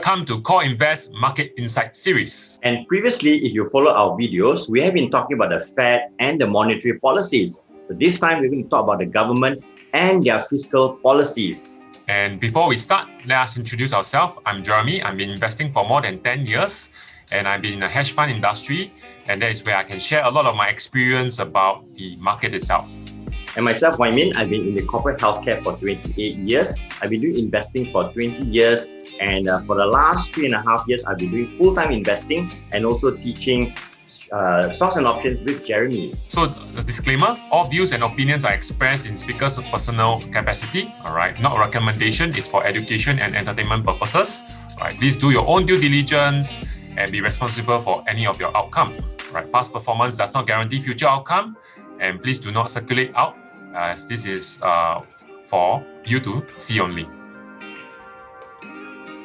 Welcome to Core Invest Market Insight series. And previously, if you follow our videos, we have been talking about the Fed and the monetary policies. So this time, we're going to talk about the government and their fiscal policies. And before we start, let us introduce ourselves. I'm Jeremy. I've been investing for more than 10 years, and I've been in the hedge fund industry, and that is where I can share a lot of my experience about the market itself. And myself, Wai Min, I've been in the corporate healthcare for 28 years. I've been doing investing for 20 years. And for the last 3.5 years, I've been doing full-time investing and also teaching stocks and options with Jeremy. So the disclaimer, all views and opinions are expressed in speakers' personal capacity, all right? Not a recommendation, is for education and entertainment purposes. All right? Please do your own due diligence and be responsible for any of your outcome. Right? Past performance does not guarantee future outcome, and please do not circulate out, as this is for you to see only.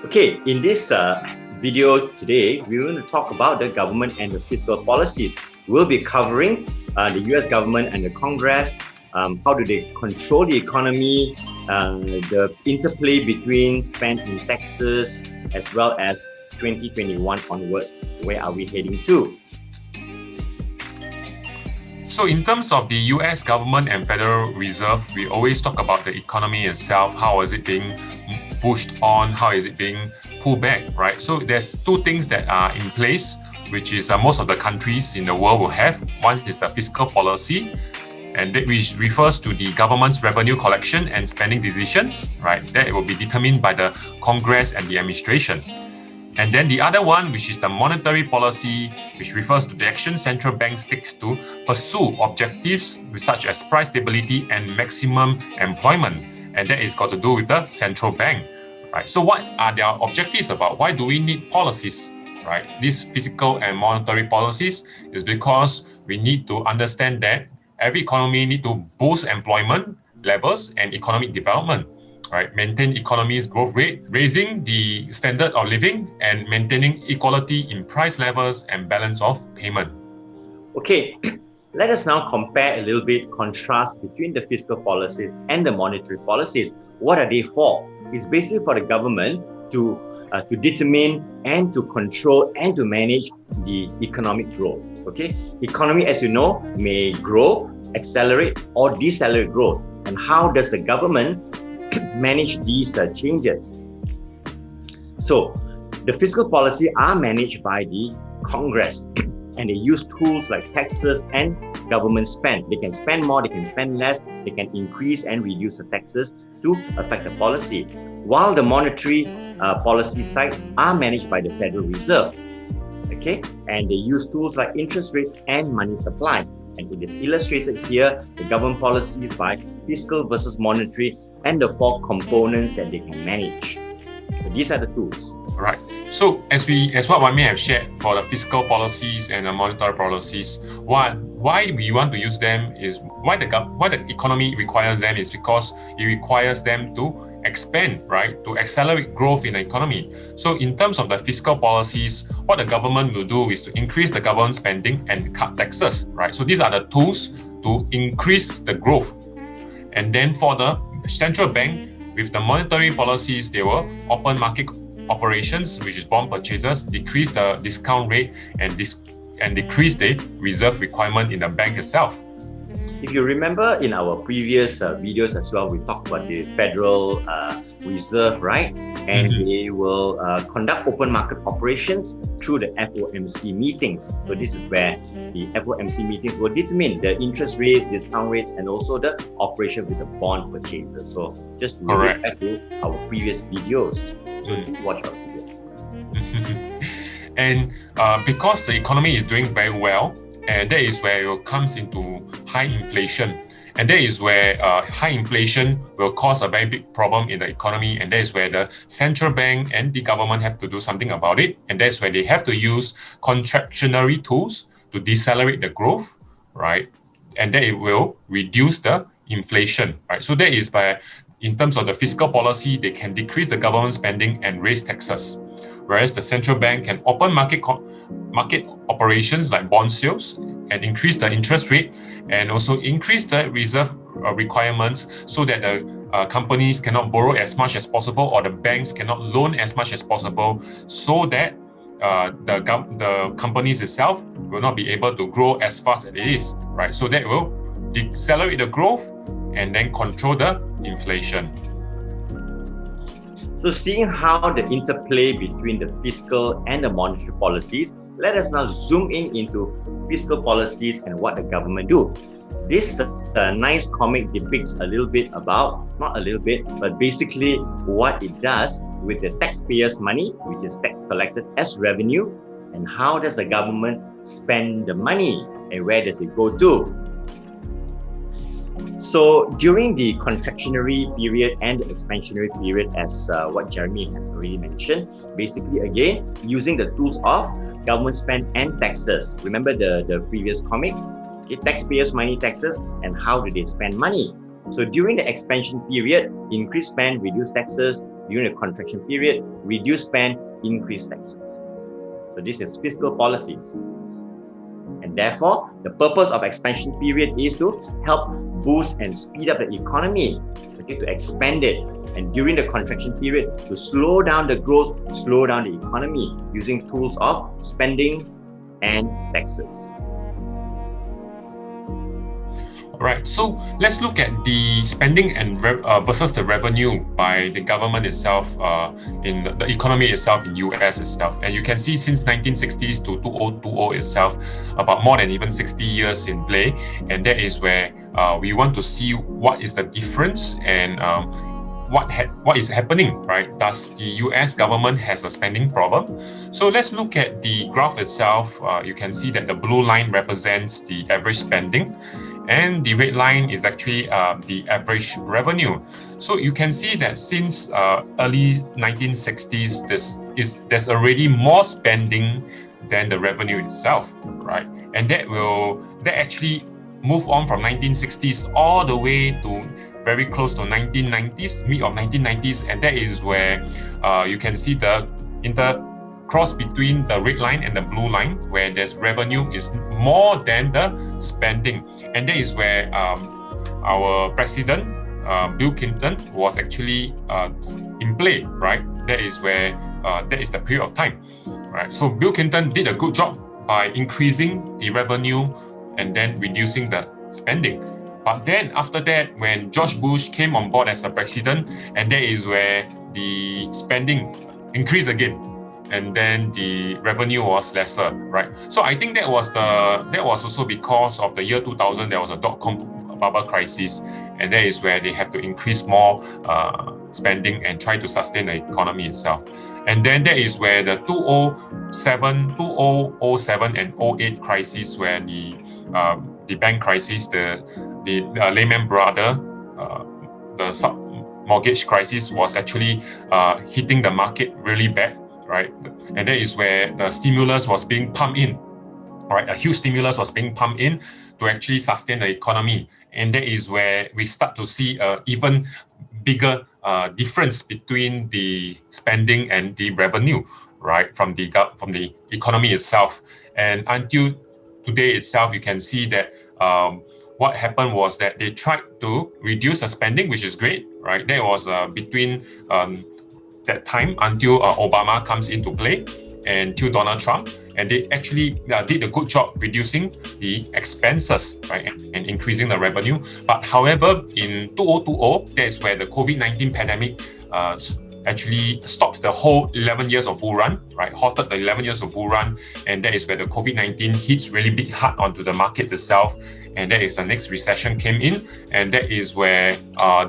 Okay, in this video today, we're going to talk about the government and the fiscal policies. We'll be covering the US government and the Congress, how do they control the economy, the interplay between spend and taxes, as well as 2021 onwards, where are we heading to? So in terms of the US government and Federal Reserve, we always talk about the economy itself. How is it being pushed on? How is it being pulled back, right? So there's two things that are in place, which is most of the countries in the world will have. One is the fiscal policy, and that which refers to the government's revenue collection and spending decisions, right? That will be determined by the Congress and the administration. And then the other one, which is the monetary policy, which refers to the action central banks takes to pursue objectives such as price stability and maximum employment. And that is got to do with the central bank, right? So what are their objectives about? Why do we need policies, right? These fiscal and monetary policies is because we need to understand that every economy needs to boost employment levels and economic development, right? Maintain economy's growth rate, raising the standard of living, and maintaining equality in price levels and balance of payment. Okay, let us now compare a little bit, contrast between the fiscal policies and the monetary policies. What are they for? It's basically for the government to determine and to control and to manage the economic growth. Okay, economy, as you know, may grow, accelerate, or decelerate growth. And how does the government manage these changes? So the fiscal policy are managed by the Congress, and they use tools like taxes and government spend. They can spend more, they can spend less, they can increase and reduce the taxes to affect the policy. While the monetary policy side are managed by the Federal Reserve, okay, and they use tools like interest rates and money supply. And it is illustrated here, the government policies by fiscal versus monetary, and the four components that they can manage. So these are the tools. All right. So as what Wai Min have shared for the fiscal policies and the monetary policies, why we want to use them is why the economy requires them is because it requires them to expand, right? To accelerate growth in the economy. So in terms of the fiscal policies, what the government will do is to increase the government spending and cut taxes, right? So these are the tools to increase the growth. And then for the central bank, with the monetary policies, they will open market operations, which is bond purchases, decrease the discount rate and decrease the reserve requirement in the bank itself. If you remember in our previous videos as well, we talked about the Federal Reserve, right? And they will conduct open market operations through the FOMC meetings. So this is where the FOMC meetings will determine the interest rates, discount rates, and also the operation with the bond purchases. So just to refer back to our previous videos. So do watch our videos. And because the economy is doing very well, and that is where it comes into high inflation. And that is where high inflation will cause a very big problem in the economy. And that is where the central bank and the government have to do something about it. And that's where they have to use contractionary tools to decelerate the growth, right? And that it will reduce the inflation, right? So that is by, in terms of the fiscal policy, they can decrease the government spending and raise taxes. Whereas the central bank can open market operations like bond sales and increase the interest rate and also increase the reserve requirements so that the companies cannot borrow as much as possible, or the banks cannot loan as much as possible, so that the companies itself will not be able to grow as fast as it is, right? So that will decelerate the growth and then control the inflation. So seeing how the interplay between the fiscal and the monetary policies, let us now zoom in into fiscal policies and what the government do. This nice comic depicts a little bit about, not a little bit, but basically what it does with the taxpayers' money, which is tax collected as revenue, and how does the government spend the money and where does it go to. So during the contractionary period and the expansionary period, as what Jeremy has already mentioned, basically again, using the tools of government spend and taxes. Remember the previous comic? Okay, taxpayers' money, taxes, and how do they spend money? So during the expansion period, increase spend, reduce taxes. During the contraction period, reduce spend, increase taxes. So this is fiscal policies. And therefore, the purpose of expansion period is to help boost and speed up the economy, okay, to expand it. And during the contraction period, to slow down the growth, slow down the economy using tools of spending and taxes. Right, so let's look at the spending and versus the revenue by the government itself in the economy itself in US itself. And you can see since 1960s to 2020 itself, about more than even 60 years in play. And that is where we want to see what is the difference and what is happening, right? Does the US government has a spending problem? So let's look at the graph itself. You can see that the blue line represents the average spending, and the red line is actually the average revenue. So you can see that since early 1960s, there's already more spending than the revenue itself, right? And that actually move on from 1960s all the way to very close to 1990s, mid of 1990s, and that is where you can see the cross between the red line and the blue line, where there's revenue is more than the spending. And that is where our president, Bill Clinton, was actually in play, right? That is where, that is the period of time, right? So Bill Clinton did a good job by increasing the revenue and then reducing the spending. But then after that, when George Bush came on board as a president, and that is where the spending increased again, and then the revenue was lesser, right? So I think that was also because of the year 2000. There was a dot-com bubble crisis, and that is where they have to increase more spending and try to sustain the economy itself. And then that is where the 2007 and 08 crisis, where the bank crisis, the Lehman Brothers, the mortgage crisis was actually hitting the market really bad, right? And that is where the stimulus was being pumped in, right? A huge stimulus was being pumped in to actually sustain the economy. And that is where we start to see an even bigger difference between the spending and the revenue, right? From the economy itself. And until today itself, you can see that what happened was that they tried to reduce the spending, which is great, right? That was between that time until Obama comes into play and till Donald Trump, and they actually did a good job reducing the expenses, right, and increasing the revenue. But however, in 2020, that is where the COVID-19 pandemic actually stops the whole 11 years of bull run, right? Halted the 11 years of bull run, and that is where the COVID-19 hits really big hard onto the market itself, and that is the next recession came in, and that is where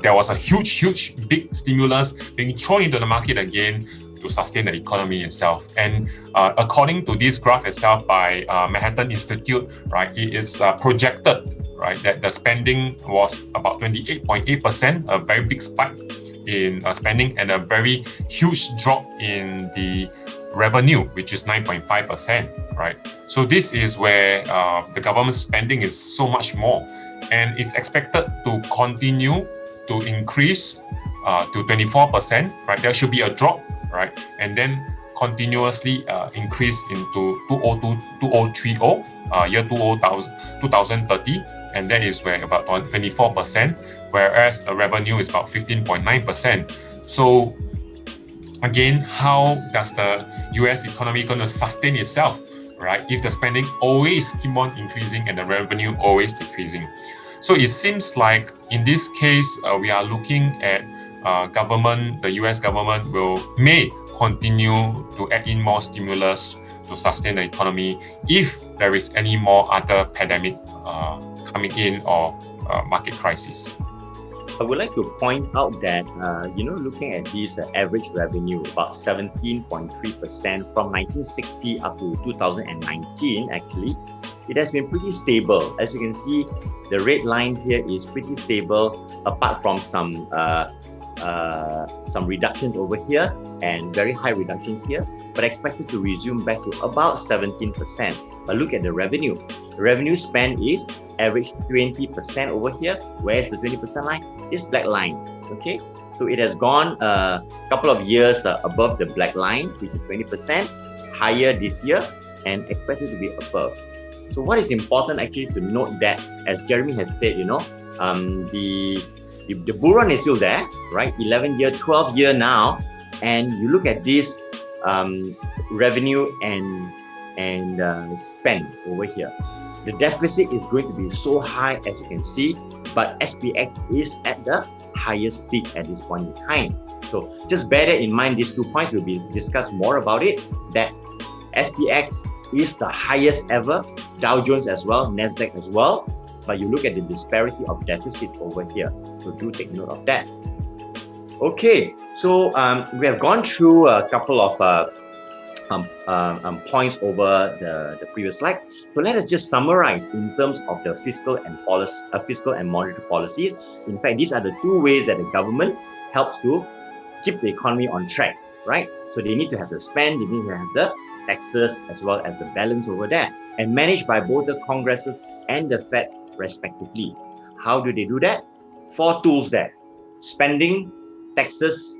there was a huge, big stimulus being thrown into the market again to sustain the economy itself. And according to this graph itself by Manhattan Institute, right, it is projected, right, that the spending was about 28.8%, a very big spike in spending, and a very huge drop in the revenue, which is 9.5%, right? So this is where the government spending is so much more, and it's expected to continue to increase to 24%, right? There should be a drop, right? And then continuously increase into 2030, year 2030, and that is where about 24%, whereas the revenue is about 15.9%. So again, how does the US economy going to sustain itself, right? If the spending always keep on increasing and the revenue always decreasing. So it seems like in this case, we are looking at the US government may continue to add in more stimulus to sustain the economy if there is any more other pandemic coming in or market crisis. I would like to point out that, looking at this average revenue, about 17.3% from 1960 up to 2019, actually, it has been pretty stable. As you can see, the red line here is pretty stable, apart from some reductions over here and very high reductions here, but expected to resume back to about 17%. But look at the revenue. The revenue spend is average 20% over here, whereas the 20% line is black line. Okay, so it has gone a couple of years above the black line, which is 20%, higher this year and expected to be above. So what is important actually to note that, as Jeremy has said, the bull run is still there, right? 11 year, 12 year now, and you look at this revenue and spend over here. The deficit is going to be so high, as you can see, but SPX is at the highest peak at this point in time. So just bear that in mind. These 2 points will be discussed more about it, that SPX is the highest ever, Dow Jones as well, NASDAQ as well, but you look at the disparity of deficits over here. So do take note of that. Okay, so we have gone through a couple of points over the previous slide. So let us just summarize in terms of the fiscal and monetary policies. In fact, these are the 2 ways that the government helps to keep the economy on track, right? So they need to have the spend, they need to have the taxes as well as the balance over there, and managed by both the Congresses and the Fed respectively. How do they do that? 4 tools there: spending, taxes,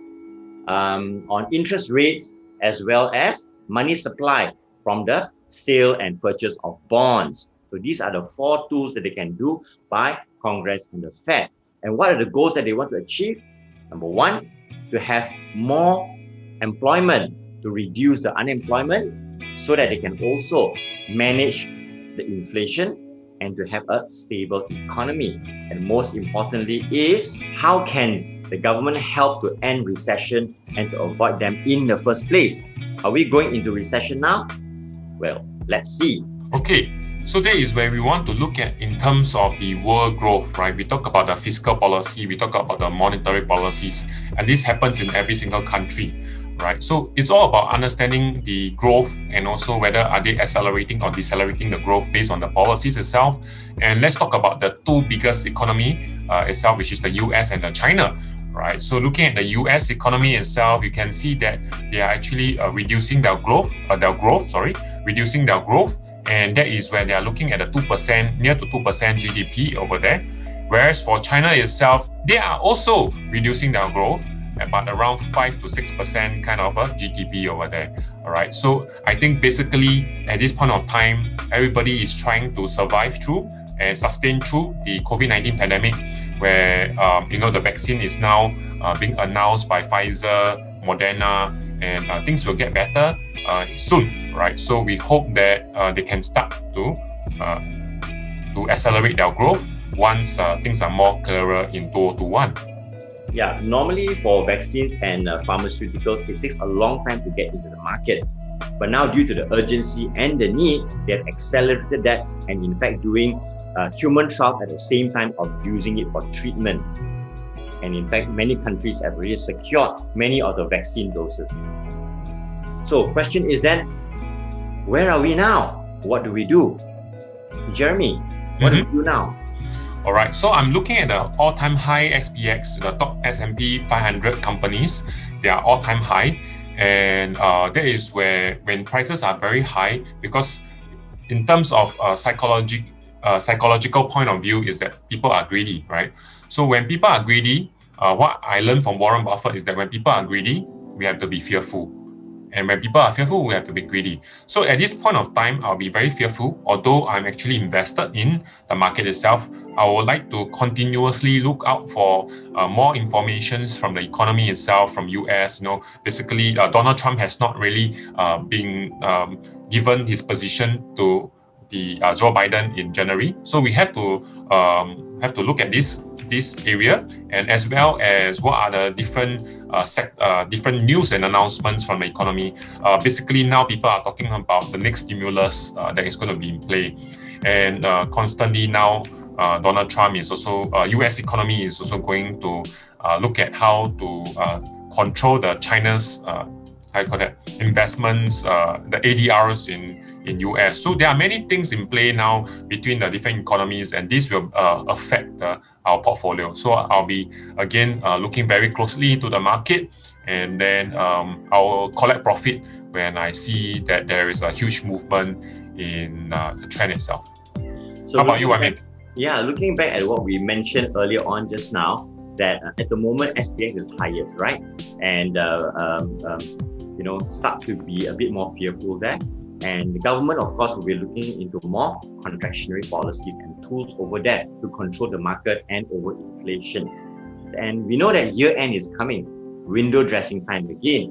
on interest rates, as well as money supply from the sale and purchase of bonds. So these are the 4 tools that they can do by Congress and the Fed. And what are the goals that they want to achieve? Number 1, to have more employment, to reduce the unemployment, so that they can also manage the inflation and to have a stable economy. And most importantly is, how can the government help to end recession and to avoid them in the first place? Are we going into recession now? Well, let's see. Okay, so that is where we want to look at in terms of the world growth, right? We talk about the fiscal policy, we talk about the monetary policies, and this happens in every single country, right? So it's all about understanding the growth and also whether are they accelerating or decelerating the growth based on the policies itself. And let's talk about the 2 biggest economy itself, which is the US and the China. Right. So looking at the US economy itself, you can see that they are actually reducing their growth, and that is where they are looking at a 2%, near to 2% GDP over there. Whereas for China itself, they are also reducing their growth, but around 5 to 6% kind of a GDP over there. All right. So I think basically at this point of time, everybody is trying to survive through and sustain through the COVID-19 pandemic, where the vaccine is now being announced by Pfizer, Moderna, and things will get better soon, right? So we hope that they can start to accelerate their growth once things are more clearer in 2021. Yeah, normally for vaccines and pharmaceuticals, it takes a long time to get into the market. But now, due to the urgency and the need, they have accelerated that, and in fact doing human trials at the same time of using it for treatment. And in fact, many countries have already secured many of the vaccine doses. So question is then, where are we now? What do we do? Jeremy, what do we do now? All right, so I'm looking at the all-time high SPX, the top S&P 500 companies. They are all-time high, and that is where when prices are very high, because in terms of psychological point of view is that people are greedy, right? So when people are greedy, what I learned from Warren Buffett is that when people are greedy, we have to be fearful, And when people are fearful, we have to be greedy. So at this point of time, I'll be very fearful. Although I'm actually invested in the market itself, I would like to continuously look out for more informations from the economy itself, from US. Basically, Donald Trump has not really been given his position to the Joe Biden in January. So we have to look at this area, and as well as what are the different news and announcements from the economy. Basically, now people are talking about the next stimulus that is going to be in play, and constantly now Donald Trump is also U.S. economy is also going to look at how to control the China's investments, the ADRs in US. So there are many things in play now between the different economies, and this will affect our portfolio. So I'll be again looking very closely to the market, and then I'll collect profit when I see that there is a huge movement in the trend itself. So how about you, Amin? Yeah, looking back at what we mentioned earlier on just now, that at the moment SPX is highest, right? And start to be a bit more fearful there. And the government, of course, will be looking into more contractionary policies and tools over there to control the market and over inflation. And we know that year end is coming, window dressing time again.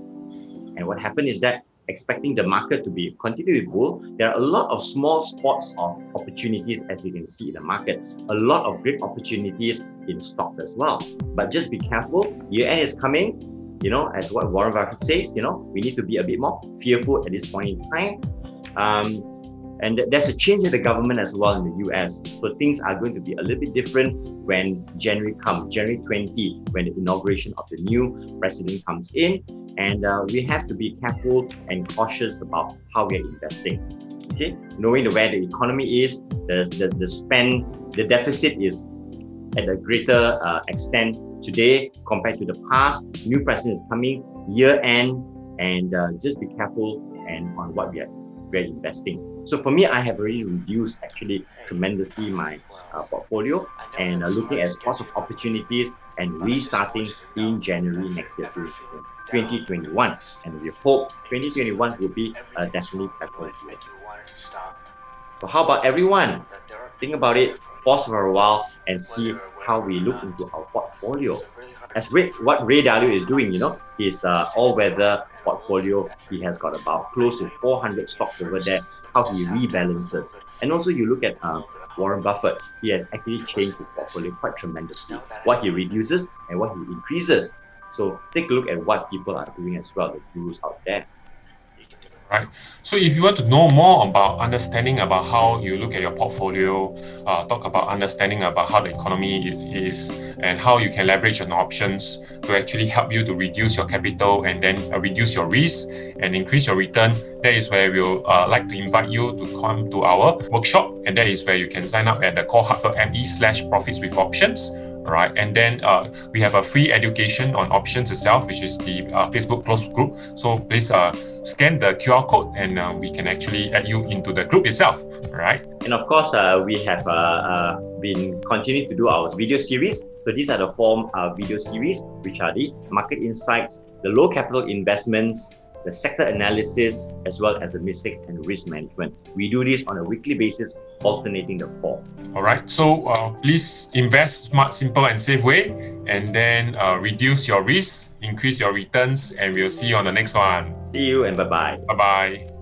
And what happened is that, expecting the market to be continually bull, there are a lot of small spots of opportunities, as you can see in the market. A lot of great opportunities in stocks as well. But just be careful, year end is coming. As what Warren Buffett says, we need to be a bit more fearful at this point in time. And there's a change in the government as well in the US. So things are going to be a little bit different when January comes, January 20, when the inauguration of the new president comes in. And we have to be careful and cautious about how we're investing. Okay, knowing where the economy is, the spend, the deficit is at a greater extent today compared to the past. New president is coming, year end, and just be careful and on what we're investing. So for me, I have already reduced actually tremendously my portfolio, and looking at lots of opportunities and restarting in January next year, 2021. And we hope 2021 will be definitely better. So how about everyone? Think about it, pause for a while and see how we look into our portfolio. As what Ray Dalio is doing, his all-weather portfolio, he has got about close to 400 stocks over there, how he rebalances. And also you look at Warren Buffett, he has actually changed his portfolio quite tremendously, what he reduces and what he increases. So take a look at what people are doing as well, the gurus out there. Right. So if you want to know more about understanding about how you look at your portfolio, talk about understanding about how the economy is and how you can leverage on options to actually help you to reduce your capital and then reduce your risk and increase your return, that is where we'll like to invite you to come to our workshop, and that is where you can sign up at the callhub.me/profits with options. Right, and then we have a free education on options itself, which is the Facebook closed group. So please scan the QR code, and we can actually add you into the group itself. Right. And of course, we have been continuing to do our video series. So these are the form video series, which are the market insights, the low capital investments, the sector analysis, as well as the mistakes and risk management. We do this on a weekly basis, alternating the four. All right. So please invest smart, simple, and safe way, and then reduce your risk, increase your returns, and we'll see you on the next one. See you and bye-bye. Bye-bye.